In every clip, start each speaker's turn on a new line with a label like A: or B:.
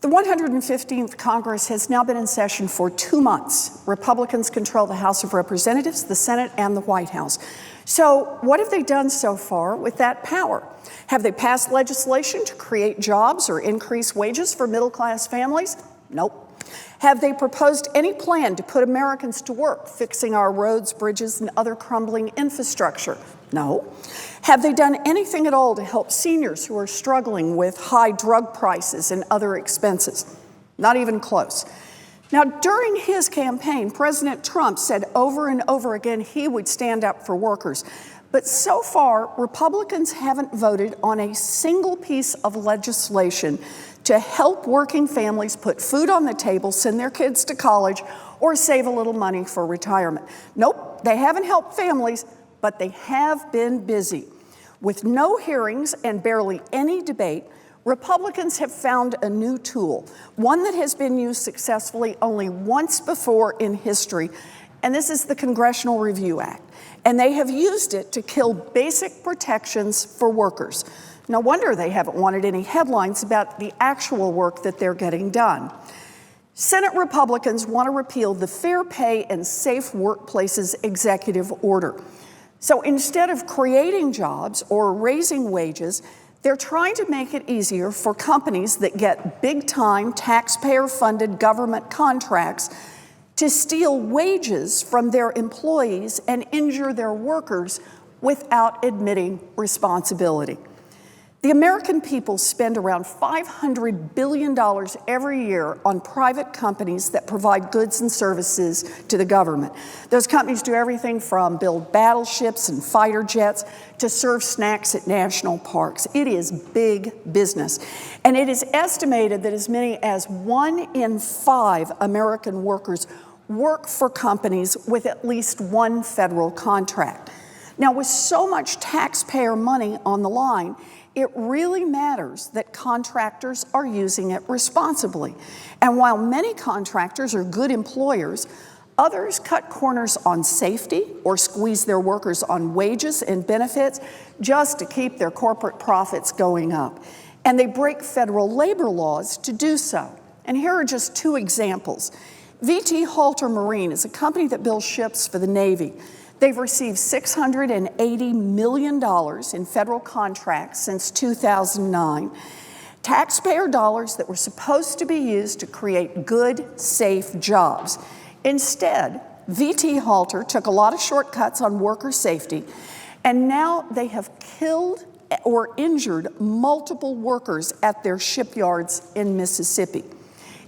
A: The 115th Congress has now been in session for 2 months. Republicans control the House of Representatives, the Senate, and the White House. So what have they done so far with that power? Have they passed legislation to create jobs or increase wages for middle-class families? Nope. Have they proposed any plan to put Americans to work, fixing our roads, bridges, and other crumbling infrastructure? No. Have they done anything at all to help seniors who are struggling with high drug prices and other expenses? Not even close. Now, during his campaign, President Trump said over and over again he would stand up for workers. But so far, Republicans haven't voted on a single piece of legislation to help working families put food on the table, send their kids to college, or save a little money for retirement. Nope, they haven't helped families, but they have been busy. With no hearings and barely any debate, Republicans have found a new tool, one that has been used successfully only once before in history, and this is the Congressional Review Act. And they have used it to kill basic protections for workers. No wonder they haven't wanted any headlines about the actual work that they're getting done. Senate Republicans want to repeal the Fair Pay and Safe Workplaces executive order. So instead of creating jobs or raising wages, they're trying to make it easier for companies that get big-time taxpayer-funded government contracts to steal wages from their employees and injure their workers without admitting responsibility. The American people spend around $500 billion every year on private companies that provide goods and services to the government. Those companies do everything from build battleships and fighter jets to serve snacks at national parks. It is big business. And it is estimated that as many as 1 in 5 American workers work for companies with at least one federal contract. Now, with so much taxpayer money on the line, it really matters that contractors are using it responsibly. And while many contractors are good employers, others cut corners on safety or squeeze their workers on wages and benefits just to keep their corporate profits going up. And they break federal labor laws to do so. And here are just 2 examples. VT Halter Marine is a company that builds ships for the Navy. They've received $680 million in federal contracts since 2009. Taxpayer dollars that were supposed to be used to create good, safe jobs. Instead, VT Halter took a lot of shortcuts on worker safety, and now they have killed or injured multiple workers at their shipyards in Mississippi.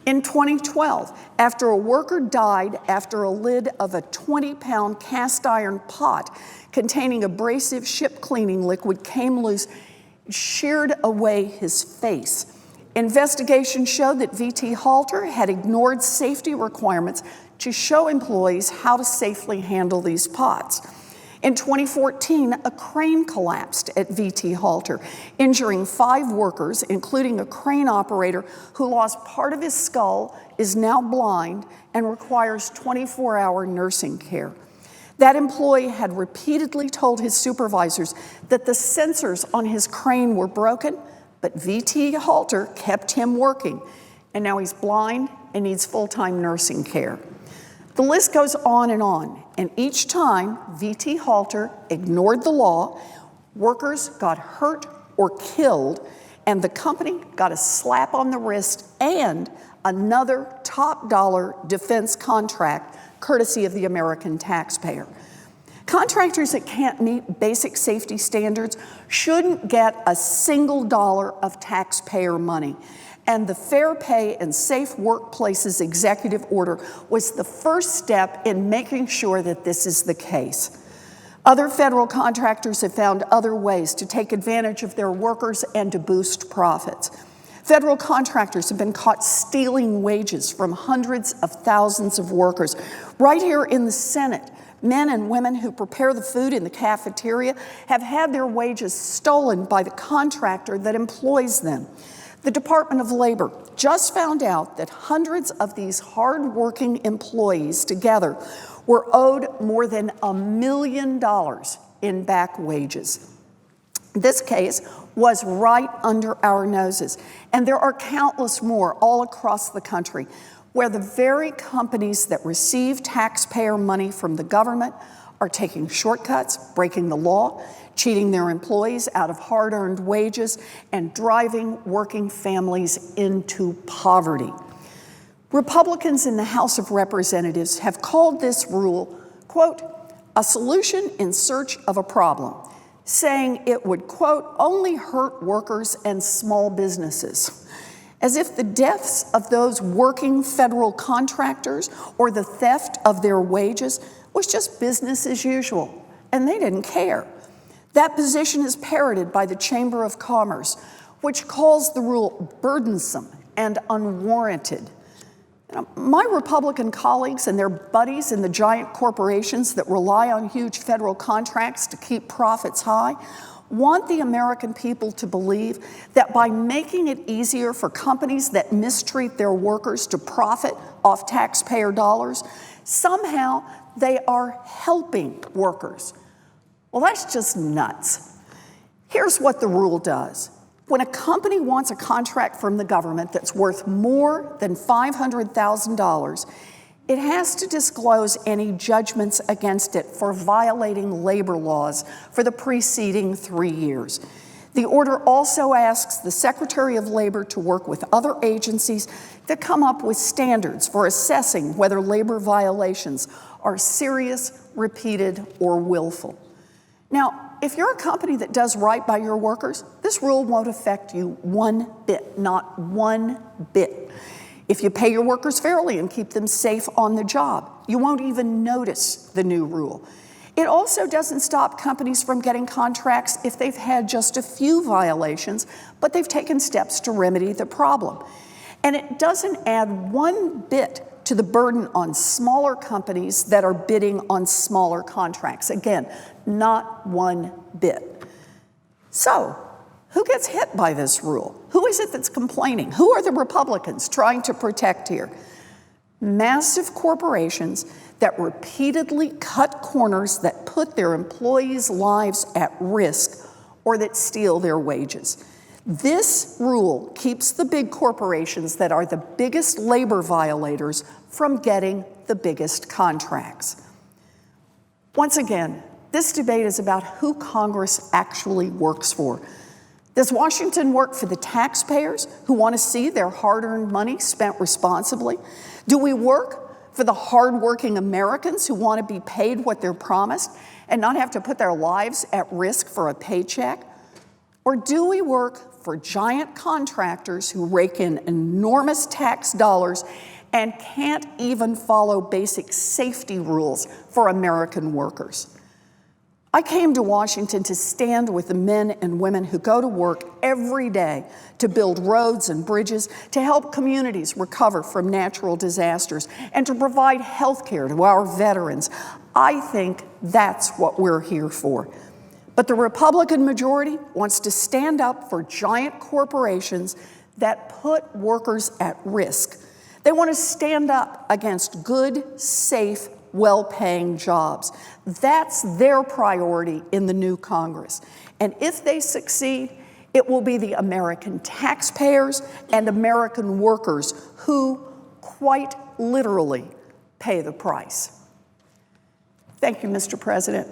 A: In 2012, after a worker died after a lid of a 20-pound cast iron pot containing abrasive ship cleaning liquid came loose, it sheared away his face. Investigations showed that VT Halter had ignored safety requirements to show employees how to safely handle these pots. In 2014, a crane collapsed at VT Halter, injuring 5 workers, including a crane operator who lost part of his skull, is now blind, and requires 24-hour nursing care. That employee had repeatedly told his supervisors that the sensors on his crane were broken, but VT Halter kept him working, and now he's blind and needs full-time nursing care. The list goes on, and each time VT Halter ignored the law, workers got hurt or killed, and the company got a slap on the wrist and another top-dollar defense contract courtesy of the American taxpayer. Contractors that can't meet basic safety standards shouldn't get a single dollar of taxpayer money. And the Fair Pay and Safe Workplaces executive order was the first step in making sure that this is the case. Other federal contractors have found other ways to take advantage of their workers and to boost profits. Federal contractors have been caught stealing wages from hundreds of thousands of workers. Right here in the Senate, men and women who prepare the food in the cafeteria have had their wages stolen by the contractor that employs them. The Department of Labor just found out that hundreds of these hard-working employees together were owed more than $1 million in back wages. In this case, was right under our noses. And there are countless more all across the country where the very companies that receive taxpayer money from the government are taking shortcuts, breaking the law, cheating their employees out of hard-earned wages, and driving working families into poverty. Republicans in the House of Representatives have called this rule, quote, a solution in search of a problem, saying it would, quote, only hurt workers and small businesses, as if the deaths of those working federal contractors or the theft of their wages was just business as usual, and they didn't care. That position is parroted by the Chamber of Commerce, which calls the rule burdensome and unwarranted. My Republican colleagues and their buddies in the giant corporations that rely on huge federal contracts to keep profits high want the American people to believe that by making it easier for companies that mistreat their workers to profit off taxpayer dollars, somehow they are helping workers. Well, that's just nuts. Here's what the rule does. When a company wants a contract from the government that's worth more than $500,000, it has to disclose any judgments against it for violating labor laws for the preceding 3 years. The order also asks the Secretary of Labor to work with other agencies to come up with standards for assessing whether labor violations are serious, repeated, or willful. Now, if you're a company that does right by your workers, this rule won't affect you one bit, not one bit. If you pay your workers fairly and keep them safe on the job, you won't even notice the new rule. It also doesn't stop companies from getting contracts if they've had just a few violations, but they've taken steps to remedy the problem. And it doesn't add one bit to the burden on smaller companies that are bidding on smaller contracts. Again, not one bit. So, who gets hit by this rule? Who is it that's complaining? Who are the Republicans trying to protect here? Massive corporations that repeatedly cut corners that put their employees' lives at risk or that steal their wages. This rule keeps the big corporations that are the biggest labor violators from getting the biggest contracts. Once again, this debate is about who Congress actually works for. Does Washington work for the taxpayers who want to see their hard-earned money spent responsibly? Do we work for the hardworking Americans who want to be paid what they're promised and not have to put their lives at risk for a paycheck? Or do we work for giant contractors who rake in enormous tax dollars and can't even follow basic safety rules for American workers? I came to Washington to stand with the men and women who go to work every day to build roads and bridges, to help communities recover from natural disasters, and to provide health care to our veterans. I think that's what we're here for. But the Republican majority wants to stand up for giant corporations that put workers at risk. They want to stand up against good, safe, well-paying jobs. That's their priority in the new Congress. And if they succeed, it will be the American taxpayers and American workers who, quite literally, pay the price. Thank you, Mr. President.